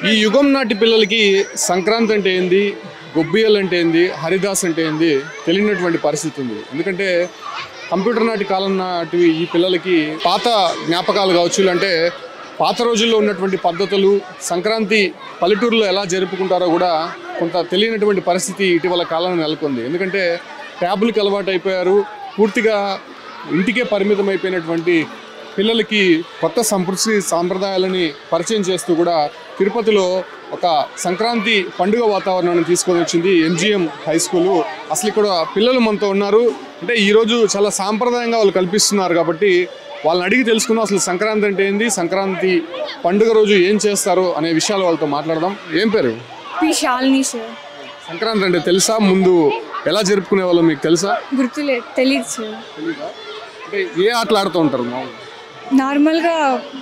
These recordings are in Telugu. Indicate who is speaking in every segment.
Speaker 1: ఈ యుగం నాటి పిల్లలకి సంక్రాంతి అంటే ఏంది, గొబ్బియలు అంటే ఏంది, హరిదాస్ అంటే ఏంది తెలియనటువంటి పరిస్థితి ఉంది. ఎందుకంటే కంప్యూటర్ నాటి కాలం నాటివి ఈ పిల్లలకి పాత జ్ఞాపకాలు కావచ్చు, అంటే పాత రోజుల్లో ఉన్నటువంటి పద్ధతులు, సంక్రాంతి పల్లెటూరులో ఎలా జరుపుకుంటారో కూడా కొంత తెలియనటువంటి పరిస్థితి ఇటీవల కాలంలో నెలకొంది. ఎందుకంటే ట్యాబులకి అలవాటు అయిపోయారు, పూర్తిగా ఇంటికే పరిమితం అయిపోయినటువంటి పిల్లలకి కొత్త సంస్కృతి సాంప్రదాయాలని పరిచయం చేస్తూ కూడా తిరుపతిలో ఒక సంక్రాంతి పండుగ వాతావరణాన్ని తీసుకొని వచ్చింది ఎంజీఎం హై స్కూలు. అసలు ఇక్కడ పిల్లలు మనతో ఉన్నారు, అంటే ఈరోజు చాలా సాంప్రదాయంగా వాళ్ళు కల్పిస్తున్నారు కాబట్టి వాళ్ళని అడిగి తెలుసుకుందాం అసలు సంక్రాంతి అంటే ఏంది, సంక్రాంతి పండుగ రోజు ఏం చేస్తారు అనే విషయాలు వాళ్ళతో మాట్లాడదాం. ఏం పేరు?
Speaker 2: శాలిని సార్.
Speaker 1: సంక్రాంతి అంటే తెలుసా? ముందు ఎలా జరుపుకునే వాళ్ళు మీకు తెలుసా?
Speaker 2: గుర్తులేదు, తెలియదు సార్.
Speaker 1: అంటే ఏ ఆటలు ఆడుతూ ఉంటారు?
Speaker 2: నార్మల్గా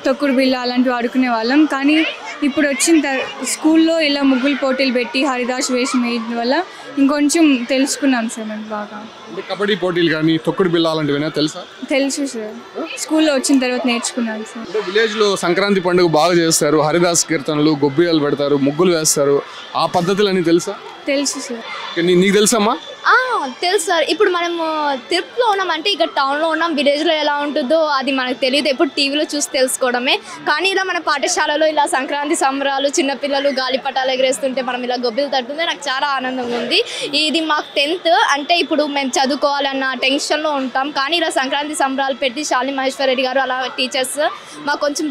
Speaker 2: తొక్కుడు బిళ్ళ అలాంటివి ఆడుకునే వాళ్ళం, కానీ ఇప్పుడు వచ్చిన స్కూల్లో ఇలా ముగ్గులు పోటీలు పెట్టి హరిదాస్ వేషం వేయడం వల్ల ఇంకొంచెం తెలుసుకున్నాం సార్ మేము బాగా.
Speaker 1: అంటే కబడ్డీ పోటీలు కానీ తొక్కుడు బిళ్ళ అలాంటివి తెలుసా?
Speaker 2: తెలుసు సార్, స్కూల్లో వచ్చిన తర్వాత నేర్చుకున్నాను సార్.
Speaker 1: అంటే విలేజ్లో సంక్రాంతి పండుగ బాగా చేస్తారు, హరిదాస్ కీర్తనలు, గొబ్బియాలు పెడతారు, ముగ్గులు వేస్తారు, ఆ పద్ధతులు అన్నీ తెలుసా?
Speaker 2: తెలుసు సార్.
Speaker 1: నీకు తెలుసమ్మా?
Speaker 3: తెలుసు సార్. ఇప్పుడు మనము తిరుపతిలో ఉన్నాం అంటే ఇక్కడ టౌన్లో ఉన్నాం, విలేజ్లో ఎలా ఉంటుందో అది మనకు తెలియదు, ఎప్పుడు టీవీలో చూసి తెలుసుకోవడమే. కానీ ఇలా మన పాఠశాలలో ఇలా సంక్రాంతి సంబరాలు, చిన్నపిల్లలు గాలిపటాలు ఎగరేస్తుంటే మనం ఇలా గొబ్బిలు తట్టుంటే నాకు చాలా ఆనందంగా ఉంది. ఇది మాకు 10th అంటే ఇప్పుడు మేము చదువుకోవాలన్న టెన్షన్లో ఉంటాం, కానీ ఇలా సంక్రాంతి సంబరాలు పెట్టి శాలిని మహేశ్వర్ రెడ్డి గారు అలా టీచర్స్ మాకు కొంచెం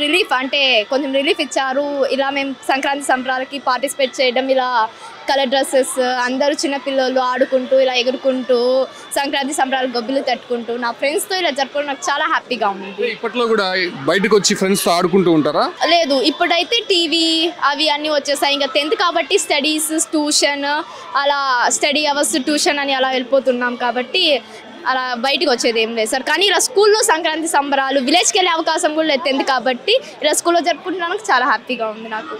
Speaker 3: రిలీఫ్ ఇచ్చారు. ఇలా మేము సంక్రాంతి సంబరాలకి పార్టిసిపేట్ చేయడం, ఇలా కలర్ డ్రెస్సెస్ అందరూ చిన్నపిల్లలు ఆడుకుంటూ ఇలా ఎగురుకుంటూ సంక్రాంతి సంబరాలు గొబ్బిలు తట్టుకుంటూ నా ఫ్రెండ్స్తో ఇలా జరుపుకోవడం నాకు చాలా హ్యాపీగా ఉంది.
Speaker 1: ఇప్పట్లో కూడా బయటకు వచ్చి ఫ్రెండ్స్తో ఆడుకుంటూ ఉంటారా?
Speaker 3: లేదు, ఇప్పుడైతే టీవీ అవి అన్నీ వచ్చేసాయి. ఇంకా 10th కాబట్టి స్టడీస్, ట్యూషన్, అలా స్టడీ అవర్స్ ట్యూషన్ అని అలా వెళ్ళిపోతున్నాం కాబట్టి అలా బయటకు వచ్చేది ఏం లేదు సార్. కానీ ఇలా స్కూల్లో సంక్రాంతి సంబరాలు విలేజ్కి వెళ్ళే అవకాశం కూడా లేదు 10th కాబట్టి ఇలా స్కూల్లో జరుపుకుంటున్నానికి చాలా హ్యాపీగా ఉంది నాకు.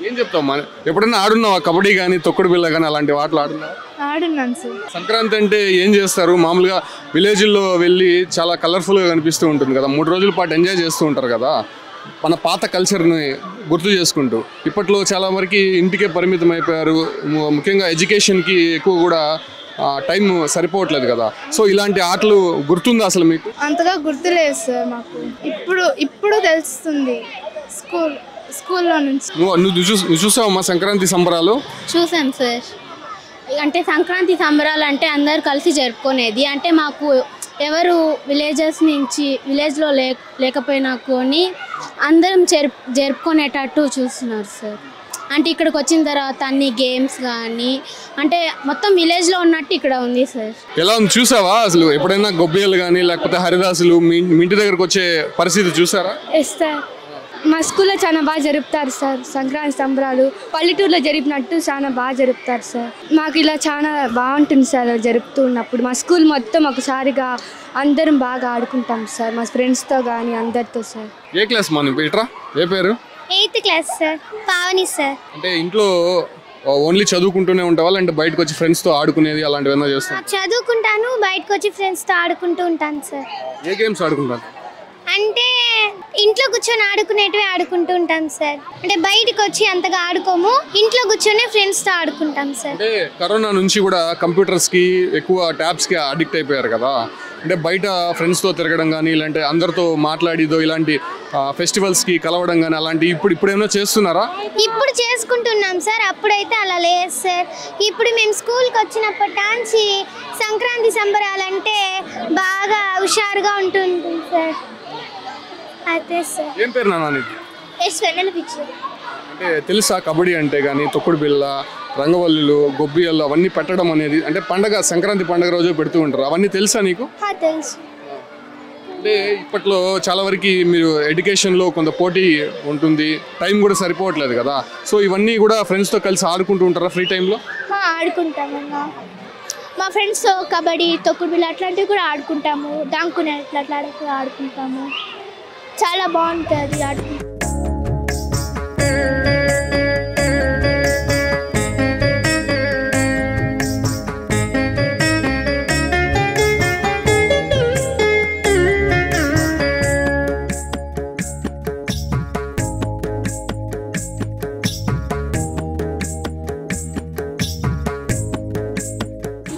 Speaker 1: ఏం చెప్తావు? ఎప్పుడైనా ఆడున్నావా కబడ్డీ కానీ తొక్కుడు బిళ్ళ కానీ అలాంటి ఆటలు ఆడున్నావా?
Speaker 2: ఆడున్నాను సార్.
Speaker 1: సంక్రాంతి అంటే ఏం చేస్తారు? మామూలుగా విలేజ్లో వెళ్ళి చాలా కలర్ఫుల్గా కనిపిస్తూ ఉంటుంది కదా, 3 రోజుల పాటు ఎంజాయ్ చేస్తూ ఉంటారు కదా, మన పాత కల్చర్ని గుర్తు చేసుకుంటూ. ఇప్పట్లో చాలా వరకు ఇంటికే పరిమితం అయిపోయారు, ముఖ్యంగా ఎడ్యుకేషన్కి ఎక్కువ కూడా టైం సరిపోవట్లేదు కదా. సో ఇలాంటి ఆటలు గుర్తుందా అసలు మీకు?
Speaker 2: అంతగా గుర్తులేదు సార్ మాకు, ఇప్పుడు తెలుస్తుంది స్కూల్లో నుంచి.
Speaker 1: నువ్వు చూసావమ్మా సంక్రాంతి సంబరాలు?
Speaker 4: చూసాం సార్. అంటే సంక్రాంతి సంబరాలు అంటే అందరు కలిసి జరుపుకునేది. అంటే మాకు ఎవరు విలేజ్లో లేకపోయినా కొని అందరం జరుపుకునేటట్టు చూస్తున్నారు సార్. అంటే ఇక్కడికి వచ్చిన తర్వాత అన్ని గేమ్స్ కానీ అంటే మొత్తం విలేజ్లో ఉన్నట్టు ఇక్కడ ఉంది సార్.
Speaker 1: ఎలా ఉంది చూసావా? అసలు ఎప్పుడైనా గొబ్బియలు కానీ లేకపోతే హరిదాసులు మీ ఇంటి దగ్గరకు వచ్చే పరిస్థితి చూసారా?
Speaker 2: ఎస్ సార్, మా స్కూల్లో చాలా బాగా జరుపుతారు సార్. సంక్రాంతి సంబరాలు పల్లెటూరులో జరిపినట్టు చాలా బాగా జరుపుతారు సార్. మాకు ఇలా చాలా బాగుంటుంది సార్ జరుపుతూ ఉన్నప్పుడు. మా స్కూల్ మొత్తం ఒకసారిగా అందరం బాగా ఆడుకుంటాం సార్, మా ఫ్రెండ్స్తో కానీ అందరితో సార్.
Speaker 1: ఏ క్లాస్ మా నువ్వు? ఏ పేరు?
Speaker 4: 8th class sir. Pavani sir.
Speaker 1: అంటే ఇంట్లో ఓన్లీ చదువుకుంటూనే ఉంటావా, అంటే బయటకు వచ్చి ఫ్రెండ్స్తో ఆడుకునేది అలాంటివి ఏమైనా చేస్తాను?
Speaker 4: చదువుకుంటాను, బయటకు వచ్చి ఫ్రెండ్స్తో ఆడుకుంటూ ఉంటాను సార్.
Speaker 1: ఏ గేమ్స్ ఆడుకుంటాను?
Speaker 4: అంటే ఇంట్లో కూర్చొని ఆడుకునేటివి ఆడుకుంటూ ఉంటాం సార్. అంటే బయటకు వచ్చి అంతగా ఆడుకోము, ఇంట్లో కూర్చొని ఫ్రెండ్స్తో ఆడుకుంటాం సార్.
Speaker 1: అంటే కరోనా నుంచి కూడా కంప్యూటర్స్కి ఎక్కువ ట్యాబ్స్కి అడిక్ట్ అయిపోయారు కదా, అంటే బయట ఫ్రెండ్స్తో తిరగడం కానీ ఇలాంటి అందరితో మాట్లాడిదో ఇలాంటి ఫెస్టివల్స్కి కలవడం కానీ అలాంటి ఇప్పుడు ఏమైనా చేస్తున్నారా?
Speaker 4: ఇప్పుడు చేసుకుంటున్నాం సార్, అప్పుడైతే అలా లేదు సార్. ఇప్పుడు మేము స్కూల్కి వచ్చినప్పటి నుంచి సంక్రాంతి సంబరాలంటే బాగా హుషారుగా ఉంటుంది సార్. అదే సార్.
Speaker 1: ఏం పేరు నాన్న? అంటే తెలుసా కబడ్డీ అంటే కానీ తొక్కుడు బిళ్ళ, రంగవల్లులు, గొబ్బియలు అవన్నీ పెట్టడం అనేది, అంటే సంక్రాంతి పండుగ రోజు పెడుతూ ఉంటారు, అవన్నీ తెలుసా నీకు?
Speaker 4: తెలుసు.
Speaker 1: అంటే ఇప్పట్లో చాలా వరకు మీరు ఎడ్యుకేషన్లో కొంత పోటీ ఉంటుంది, టైం కూడా సరిపోవట్లేదు కదా, సో ఇవన్నీ కూడా ఫ్రెండ్స్తో కలిసి ఆడుకుంటూ ఉంటారా ఫ్రీ టైంలో?
Speaker 4: ఆడుకుంటామన్నా, మా ఫ్రెండ్స్తో కబడ్డీ, తొక్కుడు బిళ్ళ అట్లాంటివి కూడా ఆడుకుంటాము, దాంకునే అట్లా ఆడుకుంటాము. చాలా బాగుంటుంది ఆడుకుంటాం.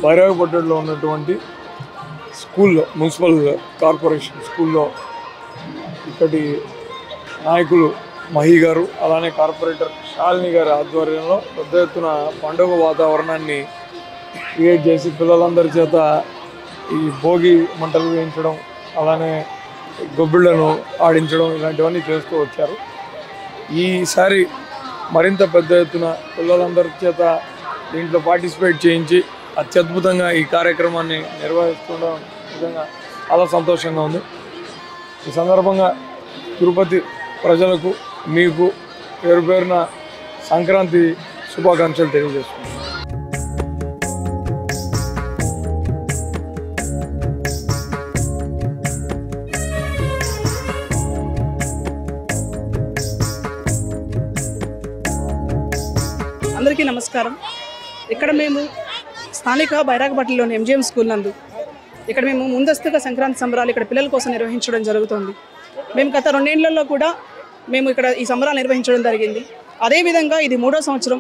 Speaker 5: బైరాగపట్టణంలో ఉన్నటువంటి స్కూల్లో, మున్సిపల్ కార్పొరేషన్ స్కూల్లో ఇక్కడి నాయకులు మహి గారు, అలానే కార్పొరేటర్ శాలిని గారి ఆధ్వర్యంలో పెద్ద ఎత్తున పండుగ వాతావరణాన్ని క్రియేట్ చేసి పిల్లలందరి చేత ఈ భోగి మంటలు వేయించడం, అలానే గొబ్బిళ్లను ఆడించడం ఇలాంటివన్నీ చేస్తూ వచ్చారు. ఈసారి మరింత పెద్ద ఎత్తున పిల్లలందరి చేత దీంట్లో పార్టిసిపేట్ చేయించి అత్యద్భుతంగా ఈ కార్యక్రమాన్ని నిర్వహిస్తుండడం నిజంగా చాలా సంతోషంగా ఉంది. ఈ సందర్భంగా తిరుపతి ప్రజలకు, మీకు పేరు పేరున సంక్రాంతి శుభాకాంక్షలు తెలియజేస్తున్నాను.
Speaker 6: అందరికీ నమస్కారం. ఇక్కడ మేము స్థానిక బైరాగపట్నంలోని ఎంజిఎం స్కూల్ నందు ఇక్కడ మేము ముందస్తుగా సంక్రాంతి సంబరాలు ఇక్కడ పిల్లల కోసం నిర్వహించడం జరుగుతుంది. మేము గత 2 ఏళ్లలో కూడా మేము ఇక్కడ ఈ సంబరాలు నిర్వహించడం జరిగింది. అదేవిధంగా ఇది 3వ సంవత్సరం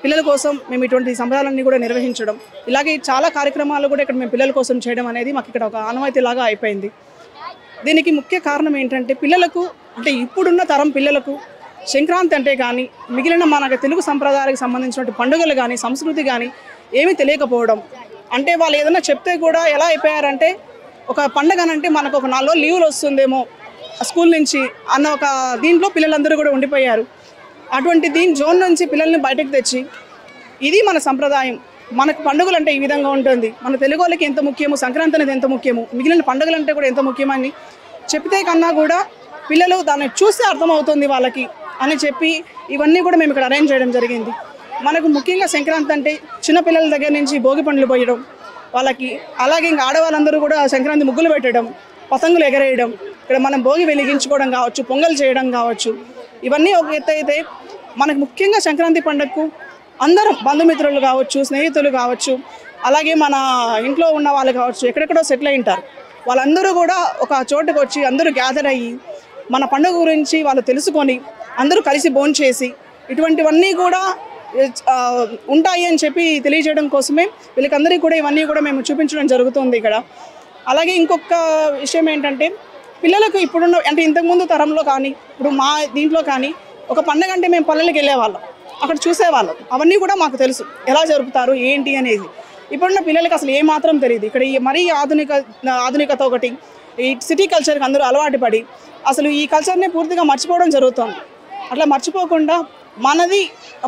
Speaker 6: పిల్లల కోసం మేము ఇటువంటి సంబరాలన్నీ కూడా నిర్వహించడం, ఇలాగే చాలా కార్యక్రమాలు కూడా ఇక్కడ మేము పిల్లల కోసం చేయడం అనేది మాకు ఇక్కడ ఒక ఆనవాయితీలాగా అయిపోయింది. దీనికి ముఖ్య కారణం ఏంటంటే పిల్లలకు, అంటే ఇప్పుడున్న తరం పిల్లలకు సంక్రాంతి అంటే కానీ మిగిలిన మన తెలుగు సంప్రదాయాలకు సంబంధించిన పండుగలు కానీ సంస్కృతి కానీ ఏమీ తెలియకపోవడం. అంటే వాళ్ళు ఏదైనా చెప్తే కూడా ఎలా అయిపోయారంటే, ఒక పండుగనంటే మనకు ఒక 4 రోజులు లీవులు వస్తుందేమో స్కూల్ నుంచి అన్న ఒక దీంట్లో పిల్లలందరూ కూడా ఉండిపోయారు. అటువంటి జోన్ నుంచి పిల్లల్ని బయటకు తెచ్చి ఇది మన సంప్రదాయం, మనకు పండుగలు అంటే ఈ విధంగా ఉంటుంది, మన తెలుగు వాళ్ళకి ఎంత ముఖ్యము, సంక్రాంతి అనేది ఎంత ముఖ్యము, మిగిలిన పండుగలు అంటే కూడా ఎంత ముఖ్యమని చెప్తే కన్నా కూడా పిల్లలు దాన్ని చూస్తే అర్థమవుతుంది వాళ్ళకి అని చెప్పి ఇవన్నీ కూడా మేము ఇక్కడ అరేంజ్ చేయడం జరిగింది. మనకు ముఖ్యంగా సంక్రాంతి అంటే చిన్నపిల్లల దగ్గర నుంచి భోగి పండ్లు పోయడం వాళ్ళకి, అలాగే ఇంకా ఆడవాళ్ళందరూ కూడా సంక్రాంతి ముగ్గులు పెట్టడం, పతంగులు ఎగరేయడం, ఇక్కడ మనం భోగి వెలిగించుకోవడం కావచ్చు, పొంగల్ చేయడం కావచ్చు, ఇవన్నీ ఒక ఎత్తు అయితే మనకు ముఖ్యంగా సంక్రాంతి పండుగకు అందరం బంధుమిత్రులు కావచ్చు, స్నేహితులు కావచ్చు, అలాగే మన ఇంట్లో ఉన్న వాళ్ళు కావచ్చు, ఎక్కడెక్కడో సెటిల్ అయి ఉంటారు, వాళ్ళందరూ కూడా ఒక చోటుకు వచ్చి అందరూ గ్యాదర్ అయ్యి మన పండుగ గురించి వాళ్ళు తెలుసుకొని అందరూ కలిసి భోంచేసి ఇటువంటివన్నీ కూడా ఉంటాయి అని చెప్పి తెలియజేయడం కోసమే వీళ్ళకందరికీ కూడా ఇవన్నీ కూడా మేము చూపించడం జరుగుతుంది ఇక్కడ. అలాగే ఇంకొక విషయం ఏంటంటే పిల్లలకు ఇప్పుడున్న, అంటే ఇంతకుముందు తరంలో కానీ ఇప్పుడు మా దీంట్లో కానీ ఒక పండుగ అంటే మేము పల్లెలకు వెళ్ళేవాళ్ళం, అక్కడ చూసేవాళ్ళం, అవన్నీ కూడా మాకు తెలుసు ఎలా జరుపుతారు ఏంటి అనేది. ఇప్పుడున్న పిల్లలకి అసలు ఏమాత్రం తెలియదు. ఇక్కడ మరీ ఆధునికత ఒకటి, ఈ సిటీ కల్చర్కి అందరూ అలవాటు పడి అసలు ఈ కల్చర్ని పూర్తిగా మర్చిపోవడం జరుగుతుంది. అట్లా మర్చిపోకుండా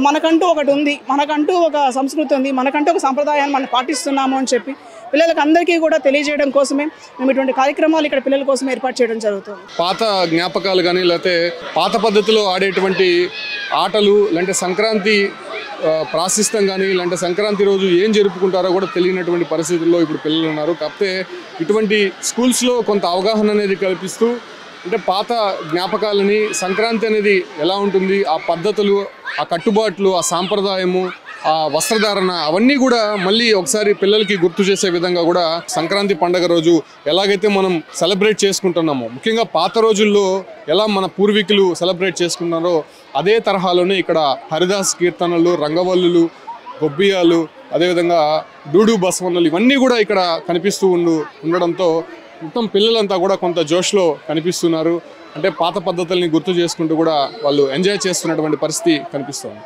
Speaker 6: మనకంటూ ఒకటి ఉంది, మనకంటూ ఒక సంస్కృతి ఉంది, మనకంటూ ఒక సంప్రదాయాన్ని మనం పాటిస్తున్నాము అని చెప్పి పిల్లలకు అందరికీ కూడా తెలియజేయడం కోసమే మేము ఇటువంటి కార్యక్రమాలు ఇక్కడ పిల్లల కోసం ఏర్పాటు చేయడం జరుగుతుంది.
Speaker 1: పాత జ్ఞాపకాలు కానీ లేకపోతే పాత పద్ధతిలో ఆడేటువంటి ఆటలు, లేదంటే సంక్రాంతి ప్రాశస్త్యం కానీ, ఇలాంటి సంక్రాంతి రోజు ఏం జరుపుకుంటారో కూడా తెలియనటువంటి పరిస్థితుల్లో ఇప్పుడు పిల్లలు ఉన్నారు. కాకపోతే ఇటువంటి స్కూల్స్లో కొంత అవగాహన అనేది కల్పిస్తూ, అంటే పాత జ్ఞాపకాలని, సంక్రాంతి అనేది ఎలా ఉంటుంది, ఆ పద్ధతులు, ఆ కట్టుబాట్లు, ఆ సాంప్రదాయము, ఆ వస్త్రధారణ, అవన్నీ కూడా మళ్ళీ ఒకసారి పిల్లలకి గుర్తు చేసే విధంగా కూడా సంక్రాంతి పండుగ రోజు ఎలాగైతే మనం సెలబ్రేట్ చేసుకుంటున్నామో, ముఖ్యంగా పాత రోజుల్లో ఎలా మన పూర్వీకులు సెలబ్రేట్ చేసుకున్నారో అదే తరహాలోనే ఇక్కడ హరిదాస్ కీర్తనలు, రంగవల్లులు, గొబ్బియాలు, అదేవిధంగా డూడు బసవన్నలు ఇవన్నీ కూడా ఇక్కడ కనిపిస్తూ ఉండడంతో మొత్తం పిల్లలంతా కూడా కొంత జోష్లో కనిపిస్తున్నారు. అంటే పాత పద్ధతుల్ని గుర్తు చేసుకుంటూ కూడా వాళ్ళు ఎంజాయ్ చేస్తున్నటువంటి పరిస్థితి కనిపిస్తుంది.